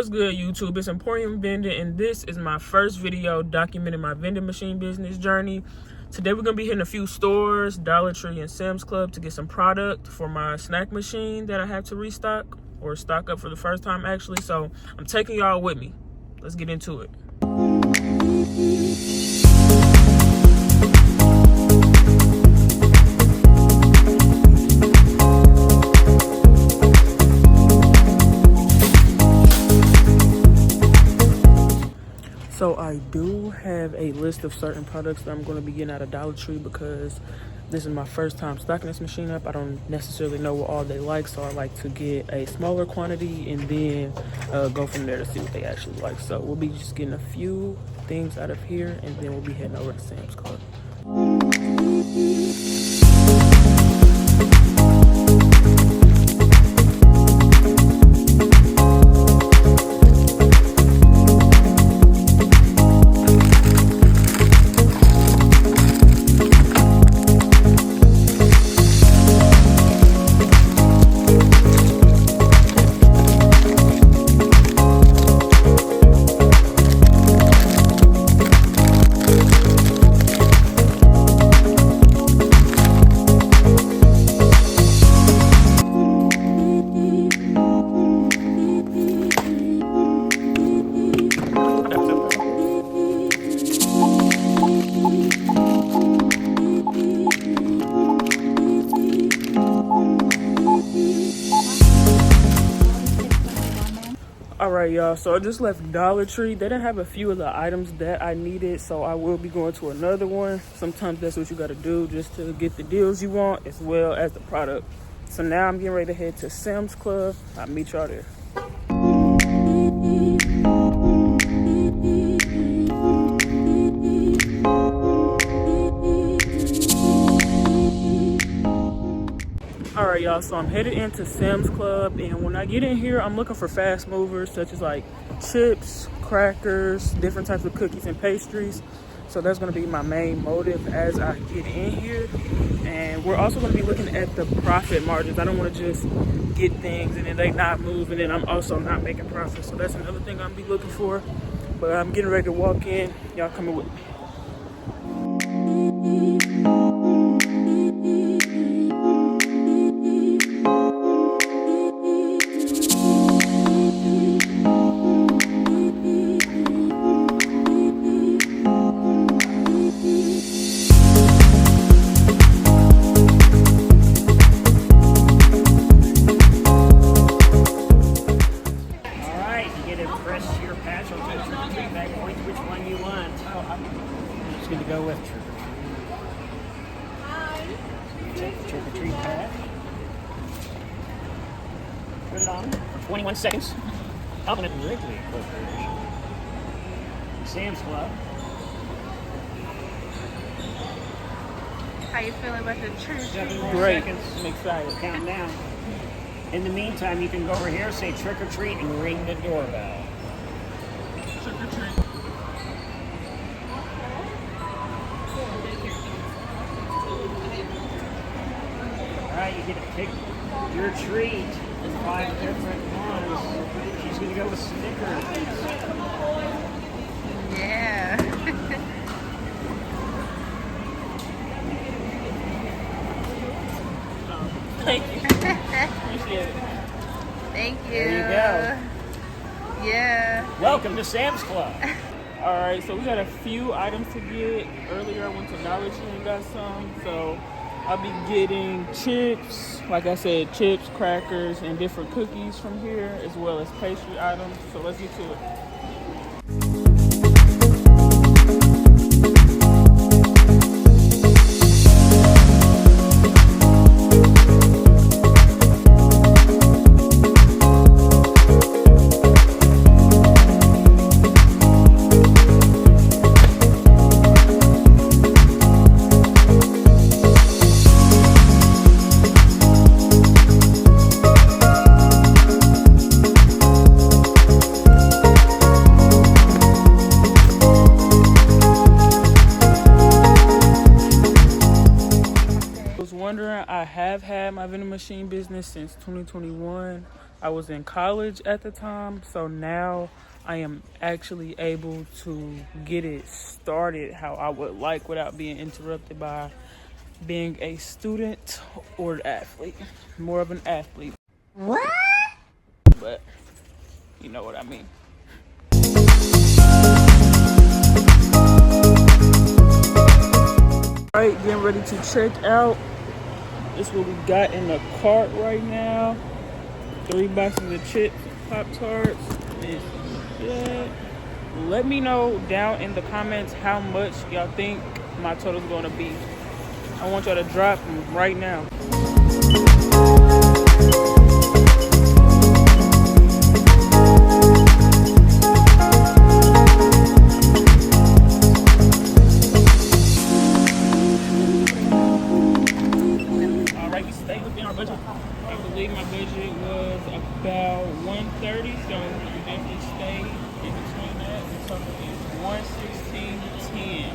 What's good, YouTube? It's Emporium Vending, and this is my first video documenting my vending machine business journey. Today we're going to be hitting a few stores, Dollar Tree and Sam's Club, to get some product for my snack machine that I have to restock or stock up for the first time actually. So I'm taking y'all with me. Let's get into it. So I do have a list of certain products that I'm going to be getting out of Dollar Tree because this is my first time stocking this machine up. I don't necessarily know what all they like, so I like to get a smaller quantity and then go from there to see what they actually like. So we'll be just getting a few things out of here, and then we'll be heading over to Sam's Club. Alright, y'all, so I just left Dollar Tree. They didn't have a few of the items that I needed, so I will be going to another one. Sometimes that's what you got to do just to get the deals you want as well as the product. So now I'm getting ready to head to Sam's Club. I'll meet y'all there. Alright, y'all, so I'm headed into Sam's Club, and when I get in here, I'm looking for fast movers such as like chips, crackers, different types of cookies and pastries. So that's going to be my main motive as I get in here. And we're also going to be looking at the profit margins. I don't want to just get things and then they not move, and then I'm also not making profit. So that's another thing I'm going to be looking for. But I'm getting ready to walk in. Y'all coming with me. Go with trick or treat pad. Put it on for 21 seconds. Compliment Wrigley Corporation. Sam's Club. How you feeling about the trick? 7 more Great. seconds. I'm excited. Count down. In the meantime, you can go over here, say trick or treat, and ring the doorbell. Trick or treat. Alright, you get to pick your treat. There's 5 different ones. She's going to go with Snickers. Yeah. Thank you. Appreciate it. Thank you. There you go. Yeah. Welcome to Sam's Club. Alright, so we got a few items to get. Earlier I went to Dollar Tree and got some. So I'll be getting chips, like I said, chips, crackers, and different cookies from here, as well as pastry items. So let's get to it. I have had my vending machine business since 2021. I was in college at the time, so now I am actually able to get it started how I would like without being interrupted by being a student or an athlete. More of an athlete. What? But you know what I mean. All right, getting ready to check out. This is what we got in the cart right now. 3 boxes of chips, Pop-Tarts, and shit. Let me know down in the comments how much y'all think my total is going to be. I want y'all to drop them right now. Alright, we stayed within our budget. I believe my budget was about $130, so we definitely stayed in between that. The total is $116.10.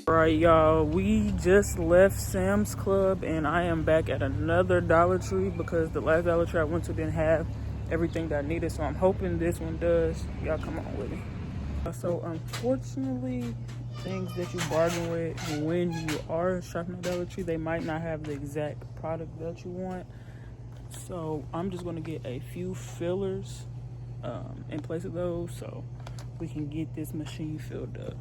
Alright, y'all, we just left Sam's Club and I am back at another Dollar Tree because the last Dollar Tree I went to didn't have everything that I needed, so I'm hoping this one does. Y'all come on with me. So unfortunately, things that you bargain with when you are shopping at Dollar Tree, they might not have the exact product that you want. So I'm just going to get a few fillers in place of those so we can get this machine filled up.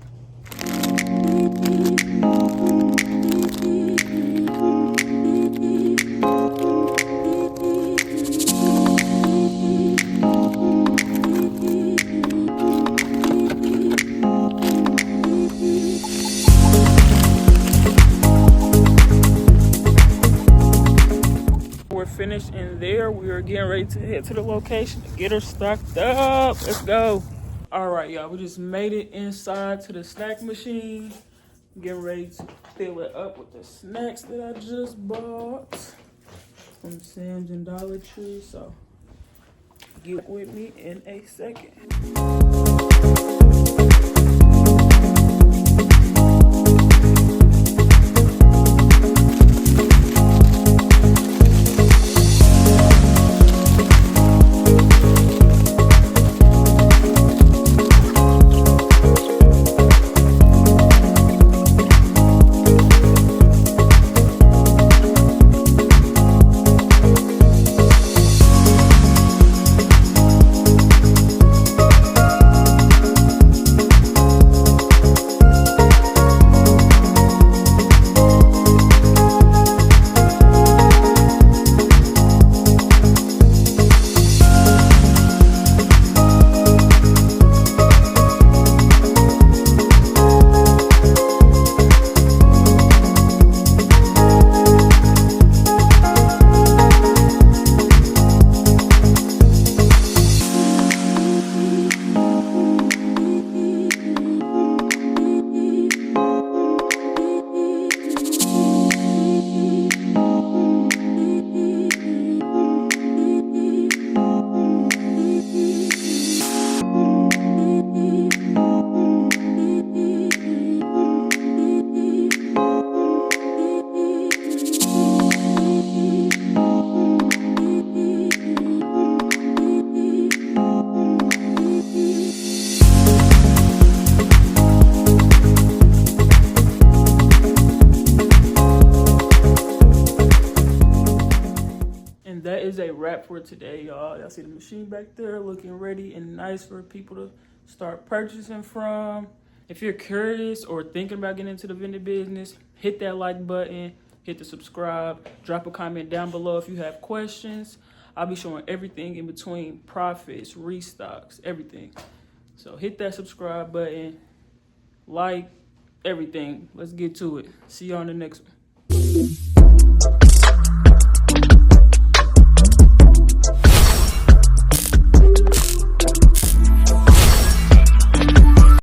We're finished in there. We are getting ready to head to the location to get her stocked up. Let's go. All right, y'all, we just made it inside to the snack machine. Getting ready to fill it up with the snacks that I just bought from Sam's and Dollar Tree. So get with me in a second. That is a wrap for today, y'all. Y'all see the machine back there looking ready and nice for people to start purchasing from. If you're curious or thinking about getting into the vending business, hit that like button, hit the subscribe, drop a comment down below if you have questions. I'll be showing everything in between, profits, restocks, everything. So hit that subscribe button, like, everything. Let's get to it. See you on the next one.